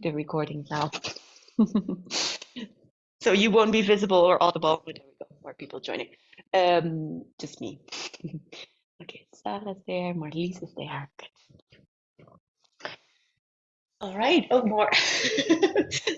the recording now. So you won't be visible or audible, but there we go, more people joining. Just me. Okay, Sarah's there, Marlies is there. Good. All right, oh, more.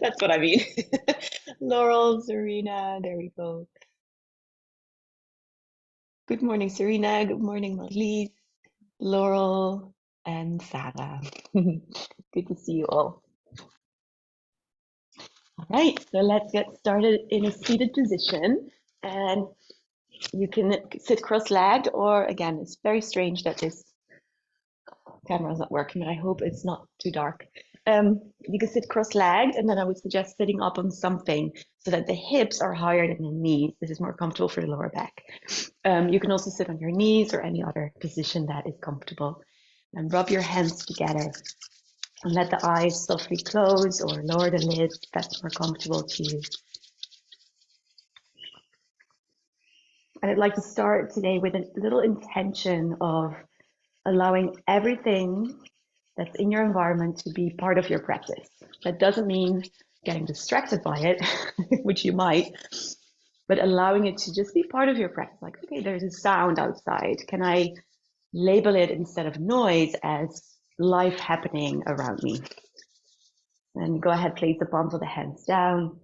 That's what I mean. Laurel, Serena, there we go. Good morning, Serena. Good morning, Marlies, Laurel, and Sarah. Good to see you all. All right, so let's get started in a seated position. And you can sit cross-legged, or again, it's very strange that this camera is not working, but I hope it's not too dark. You can sit cross-legged, and then I would suggest sitting up on something so that the hips are higher than the knees. This is more comfortable for the lower back. You can also sit on your knees or any other position that is comfortable. And rub your hands together and let the eyes softly close or lower the lids if that's more comfortable to you. And I'd like to start today with a little intention of allowing everything that's in your environment to be part of your practice. That doesn't mean getting distracted by it, which you might, but allowing it to just be part of your practice. Like, okay, there's a sound outside. Can I label it instead of noise as life happening around me? And go ahead, place the palms of the hands down.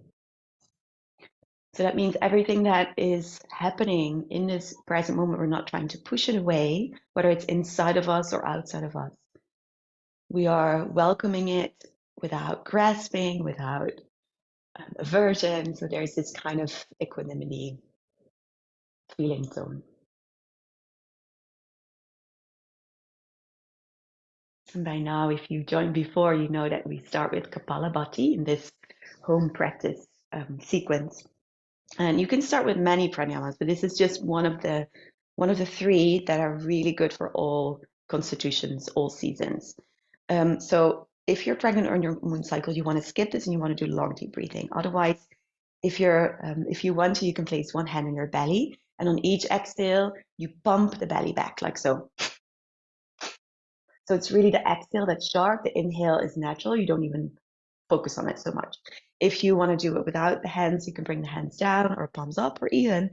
So that means everything that is happening in this present moment, we're not trying to push it away, whether it's inside of us or outside of us. We are welcoming it without grasping, without aversion. So there's this kind of equanimity feeling zone. And by now, if you joined before, you know that we start with Kapalabhati in this home practice sequence. And you can start with many pranayamas, but this is just one of the three that are really good for all constitutions, all seasons. So if you're pregnant or in your moon cycle, you want to skip this and you want to do long deep breathing. Otherwise, if you want to, you can place one hand on your belly, and on each exhale, you pump the belly back like so. So it's really the exhale that's sharp. The inhale is natural. You don't even focus on it so much. If you want to do it without the hands, you can bring the hands down or palms up, or even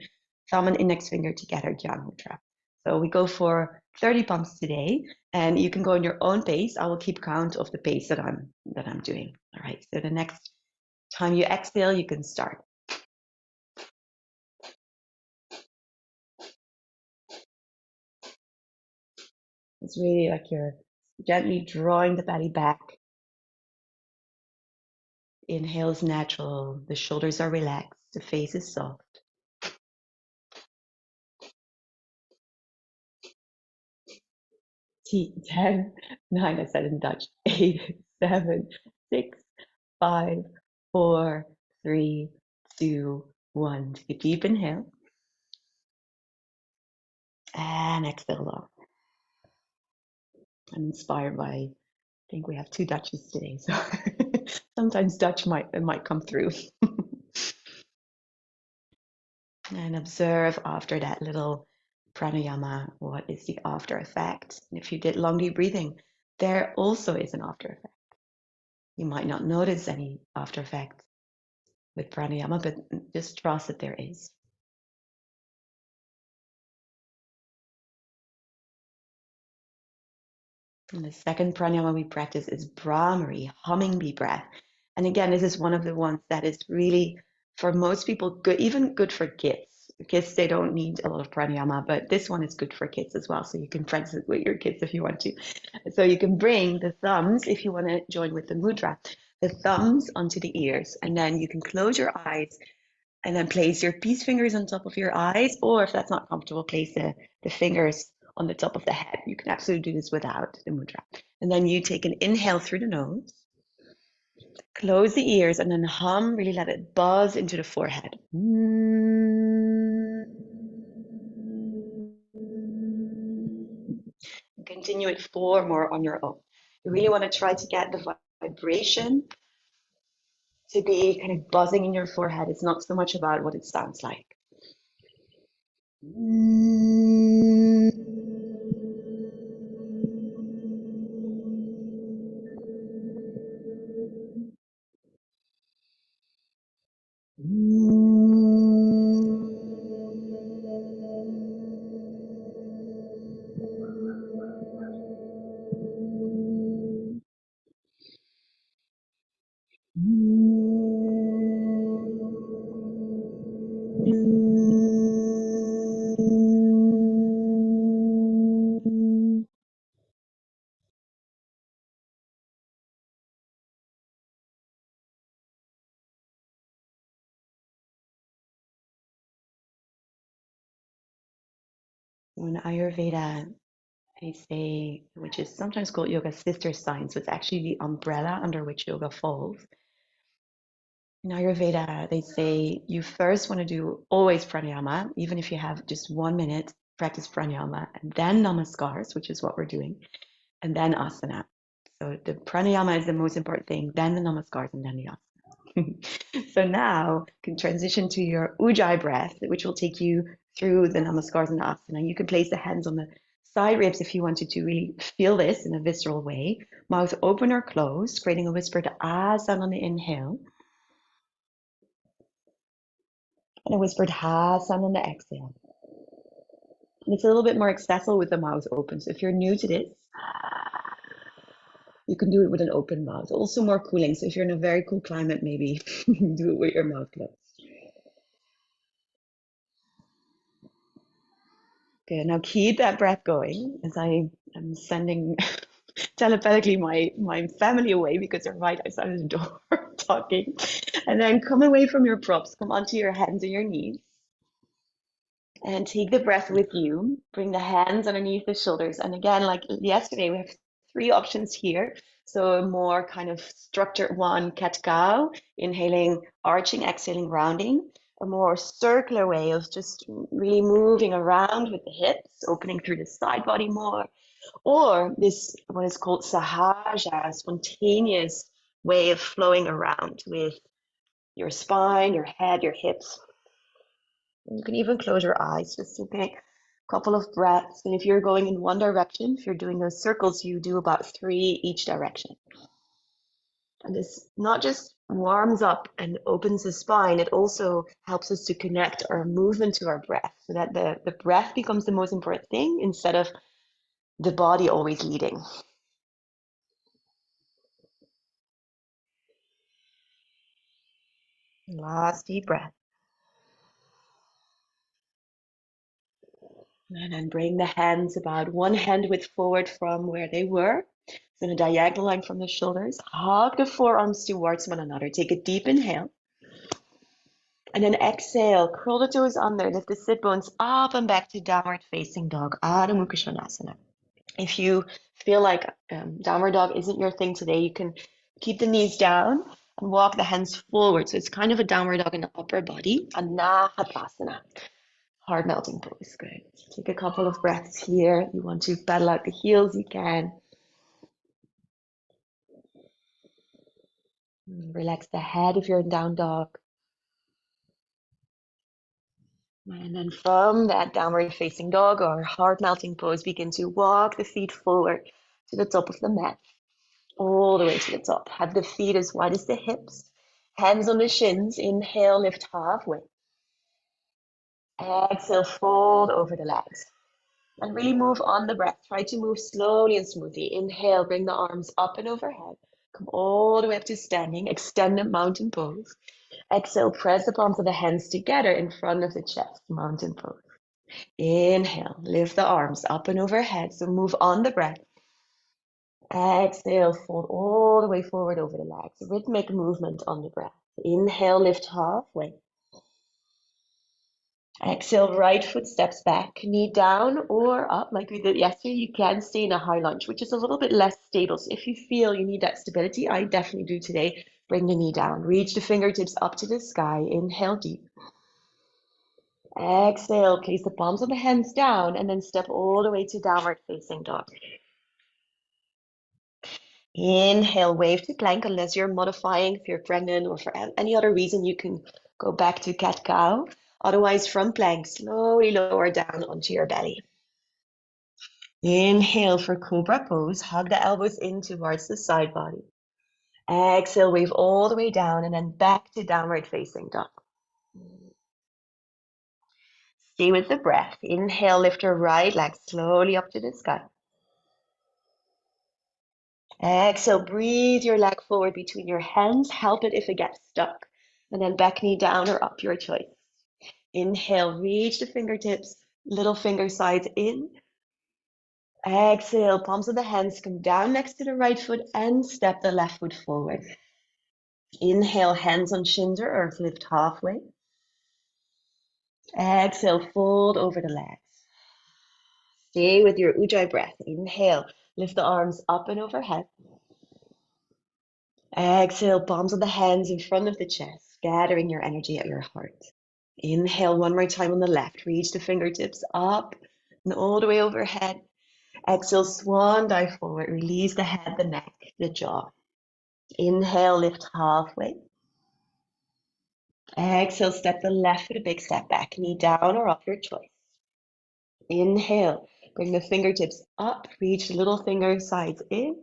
thumb and index finger together, Jnana Mudra. So we go for 30 pumps today, and you can go in your own pace. I will keep count of the pace that I'm doing. All right. So the next time you exhale, you can start. It's really like you're gently drawing the belly back. Inhale is natural. The shoulders are relaxed. The face is soft. 10, 9, I said in Dutch, 8, 7, 6, 5, 4, 3, 2, 1. Take a deep inhale. And exhale long. I'm inspired by, I think we have 2 Dutches today, so sometimes Dutch might come through. And observe after that little pranayama, what is the after effect? And if you did long deep breathing, there also is an after effect. You might not notice any after effect with pranayama, but just trust that there is. And the second pranayama we practice is Bhramari, humming bee breath. And again, this is one of the ones that is really, for most people, good, even good for kids. Kids, they don't need a lot of pranayama, but this one is good for kids as well. So you can practice it with your kids if you want to. So you can bring the thumbs, if you want to join with the mudra, the thumbs onto the ears. And then you can close your eyes and then place your peace fingers on top of your eyes. Or if that's not comfortable, place the fingers on the top of the head. You can absolutely do this without the mudra. And then you take an inhale through the nose, close the ears, and then hum, really let it buzz into the forehead. Continue it 4 more on your own. You really want to try to get the vibration to be kind of buzzing in your forehead. It's not so much about what it sounds like. In Ayurveda, they say, which is sometimes called yoga's sister science, so it's actually the umbrella under which yoga falls. In Ayurveda, they say you first want to do always pranayama, even if you have just 1 minute, practice pranayama, and then namaskars, which is what we're doing, and then asana. So the pranayama is the most important thing, then the namaskars, and then the asana. So now you can transition to your ujjayi breath, which will take you through the namaskars and asana. You can place the hands on the side ribs if you wanted to really feel this in a visceral way. Mouth open or closed, creating a whispered asana on the inhale, and a whispered hasan on the exhale. And it's a little bit more accessible with the mouth open. So if you're new to this, you can do it with an open mouth. Also more cooling. So if you're in a very cool climate, maybe do it with your mouth closed. Okay, now keep that breath going as I am sending telepathically my family away because they're right outside of the door talking. And then come away from your props, come onto your hands and your knees. And take the breath with you. Bring the hands underneath the shoulders. And again, like yesterday, we have three options here. So a more kind of structured one, cat cow, inhaling, arching, exhaling, rounding. A more circular way of just really moving around with the hips, opening through the side body more. Or this, what is called sahaja, spontaneous way of flowing around with your spine, your head, your hips. You can even close your eyes just to take a couple of breaths. And if you're going in one direction, if you're doing those circles, you do about 3 each direction. And this not just warms up and opens the spine, it also helps us to connect our movement to our breath so that the breath becomes the most important thing instead of the body always leading. Last deep breath. And then bring the hands about one hand width forward from where they were. In a diagonal line from the shoulders. Hug the forearms towards one another. Take a deep inhale. And then exhale. Curl the toes under. Lift the sit bones up and back to downward facing dog. Adho Mukha Svanasana. If you feel like downward dog isn't your thing today, you can keep the knees down and walk the hands forward. So it's kind of a downward dog in the upper body. Anahatasana. Hard melting pose. Good. Take a couple of breaths here. You want to pedal out the heels, you can. Relax the head if you're in down dog. And then from that downward facing dog or heart melting pose, begin to walk the feet forward to the top of the mat, all the way to the top. Have the feet as wide as the hips, hands on the shins. Inhale, lift halfway. Exhale, fold over the legs. And really move on the breath. Try to move slowly and smoothly. Inhale, bring the arms up and overhead. Come all the way up to standing, extended mountain pose. Exhale, press the palms of the hands together in front of the chest, mountain pose. Inhale, lift the arms up and overhead. So move on the breath. Exhale, fold all the way forward over the legs. Rhythmic movement on the breath. Inhale, lift halfway. Exhale, right foot steps back, knee down or up like we did yesterday. You can stay in a high lunge, which is a little bit less stable. So if you feel you need that stability, I definitely do today. Bring the knee down. Reach the fingertips up to the sky. Inhale deep. Exhale, place the palms of the hands down and then step all the way to downward facing dog. Inhale, wave to plank unless you're modifying, if you're pregnant or for any other reason, you can go back to cat cow. Otherwise, from plank, slowly lower down onto your belly. Inhale for cobra pose, hug the elbows in towards the side body. Exhale, wave all the way down and then back to downward facing dog. Stay with the breath. Inhale, lift your right leg slowly up to the sky. Exhale, breathe your leg forward between your hands. Help it if it gets stuck. And then back knee down or up, your choice. Inhale, reach the fingertips, little finger sides in. Exhale, palms of the hands come down next to the right foot and step the left foot forward. Inhale, hands on shins or earth, lift halfway. Exhale, fold over the legs. Stay with your Ujjayi breath. Inhale, lift the arms up and overhead. Exhale, palms of the hands in front of the chest, gathering your energy at your heart. Inhale one more time on the left. Reach the fingertips up and all the way overhead. Exhale, swan dive forward. Release the head, the neck, the jaw. Inhale, lift halfway. Exhale, step the left foot a big step back. Knee down or up, your choice. Inhale, bring the fingertips up. Reach the little finger sides in.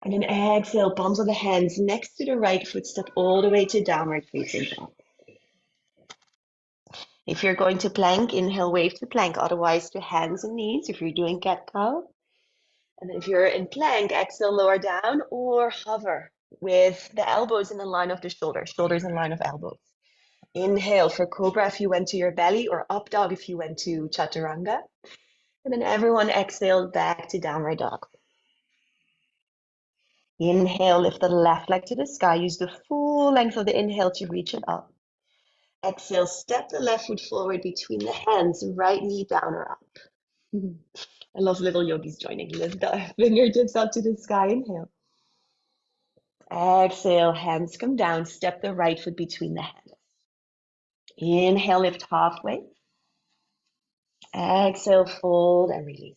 And then exhale, palms of the hands next to the right foot. Step all the way to downward facing dog. If you're going to plank, inhale, wave to plank. Otherwise, to hands and knees if you're doing cat-cow. And if you're in plank, exhale, lower down or hover with the elbows in the line of the shoulders in line of elbows. Inhale for cobra if you went to your belly, or up dog if you went to chaturanga. And then everyone exhale back to downward dog. Inhale, lift the left leg to the sky. Use the full length of the inhale to reach it up. Exhale, step the left foot forward between the hands, right knee down or up. I love little yogis joining. Lift the fingertips up to the sky. Inhale. Exhale, hands come down. Step the right foot between the hands. Inhale, lift halfway. Exhale, fold and release.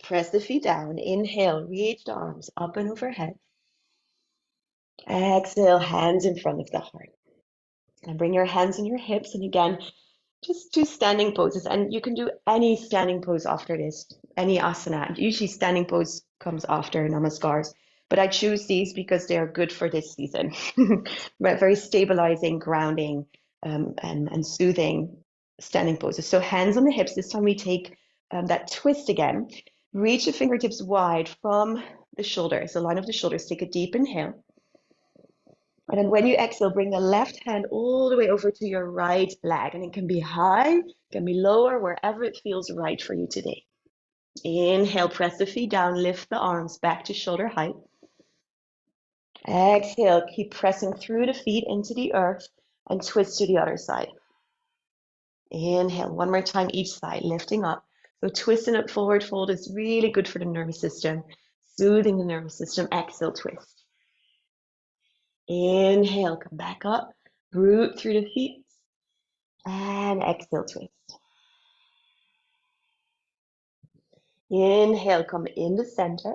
Press the feet down. Inhale, reach the arms up and overhead. Exhale, hands in front of the heart. And bring your hands on your hips. And again, just two standing poses. And you can do any standing pose after this, any asana. Usually standing pose comes after namaskars. But I choose these because they are good for this season. Very stabilizing, grounding, and soothing standing poses. So hands on the hips. This time we take that twist again. Reach the fingertips wide from the shoulders, the line of the shoulders. Take a deep inhale. And then when you exhale, bring the left hand all the way over to your right leg. And it can be high, it can be lower, wherever it feels right for you today. Inhale, press the feet down, lift the arms back to shoulder height. Exhale, keep pressing through the feet into the earth and twist to the other side. Inhale, one more time each side, lifting up. So twisting it forward fold is really good for the nervous system, soothing the nervous system. Exhale, twist. Inhale, come back up, root through the feet, and exhale, twist. Inhale, come in the center.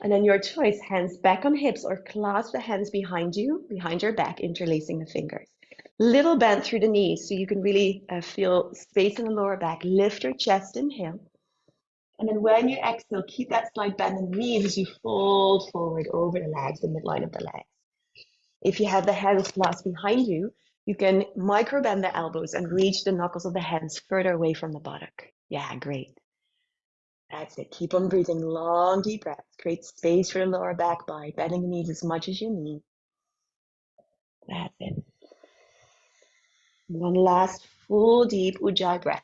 And then your choice, hands back on hips or clasp the hands behind you, behind your back, interlacing the fingers. Little bend through the knees so you can really feel space in the lower back. Lift your chest, inhale. And then when you exhale, keep that slight bend in the knees as you fold forward over the legs, the midline of the legs. If you have the hands clasped behind you, you can micro bend the elbows and reach the knuckles of the hands further away from the buttock. Yeah, great. That's it. Keep on breathing long, deep breaths. Create space for the lower back by bending the knees as much as you need. That's it. One last full, deep Ujjayi breath.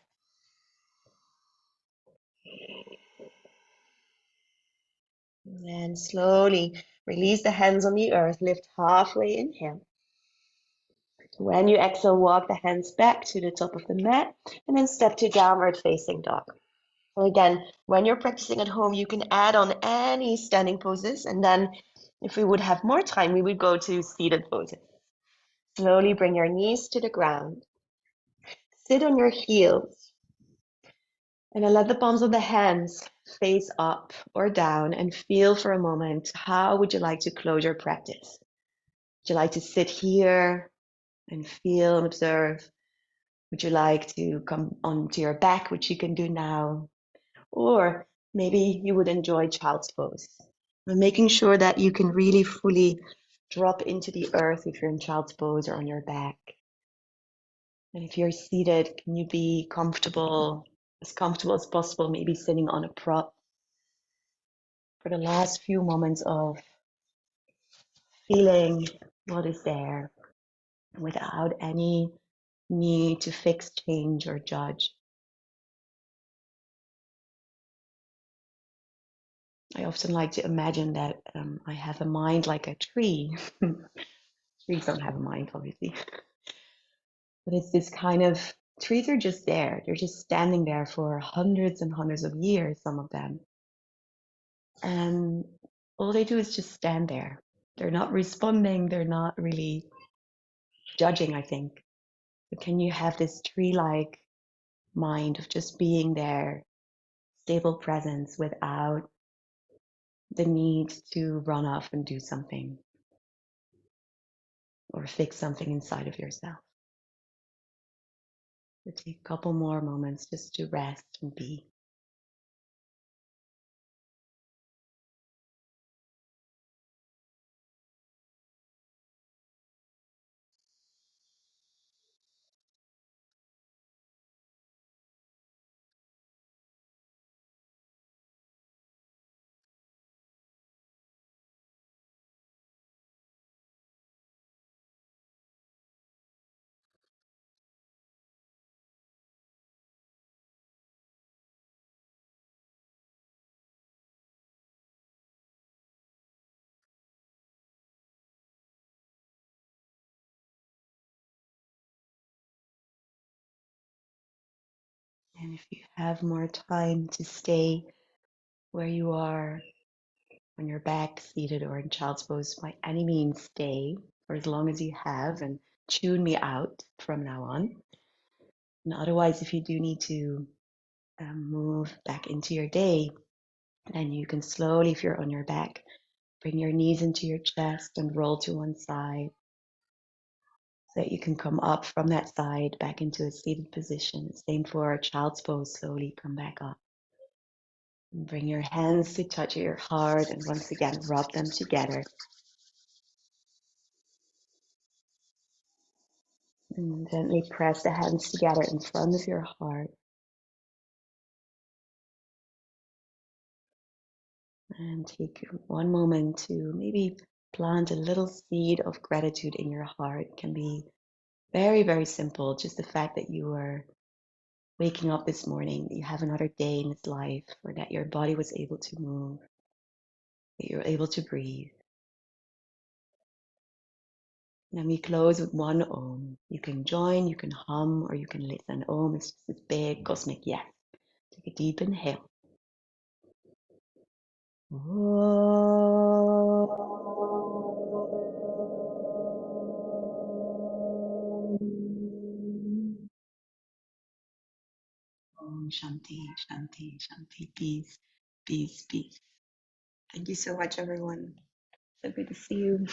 And slowly release the hands on the earth. Lift halfway, inhale. When you exhale, walk the hands back to the top of the mat and then step to downward facing dog. So again, when you're practicing at home, you can add on any standing poses. And then if we would have more time, we would go to seated poses. Slowly bring your knees to the ground. Sit on your heels. And then let the palms of the hands face up or down and feel for a moment, how would you like to close your practice? Would you like to sit here and feel and observe? Would you like to come onto your back, which you can do now? Or maybe you would enjoy child's pose. And making sure that you can really fully drop into the earth if you're in child's pose or on your back. And if you're seated, can you be comfortable as possible, maybe sitting on a prop? for the last few moments of feeling what is there without any need to fix, change, or judge. I often like to imagine that I have a mind like a tree. Trees don't have a mind, obviously, but it's this kind of trees are just there. They're just standing there for hundreds and hundreds of years, some of them. And all they do is just stand there. They're not responding, they're not really judging, I think. But can you have this tree-like mind of just being there, stable presence without the need to run off and do something or fix something inside of yourself? So take a couple more moments just to rest and be. And if you have more time to stay where you are, on your back, seated or in child's pose, by any means stay for as long as you have and tune me out from now on. And otherwise, if you do need to move back into your day, then you can slowly, if you're on your back, bring your knees into your chest and roll to one side so that you can come up from that side back into a seated position. Same for child's pose, slowly come back up. And bring your hands to touch your heart and once again rub them together. And gently press the hands together in front of your heart. And take one moment to maybe plant a little seed of gratitude in your heart. It can be very, very simple. Just the fact that you are waking up this morning, that you have another day in this life, or that your body was able to move, that you're able to breathe. And then we close with one Om. You can join, you can hum, or you can listen. Om is just this big cosmic yes. Take a deep inhale. Om Shanti, Shanti, Shanti. Peace, peace, peace. Thank you so much, everyone. So good to see you.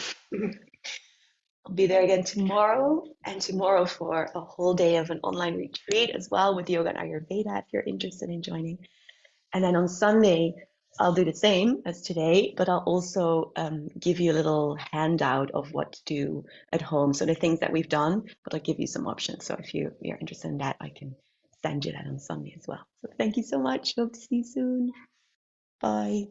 I'll be there again tomorrow and tomorrow for a whole day of an online retreat as well with yoga and Ayurveda if you're interested in joining. And then on Sunday, I'll do the same as today, but I'll also give you a little handout of what to do at home. So the things that we've done, but I'll give you some options. So if you're interested in that, I can send you that on Sunday as well. So thank you so much. Hope to see you soon. Bye.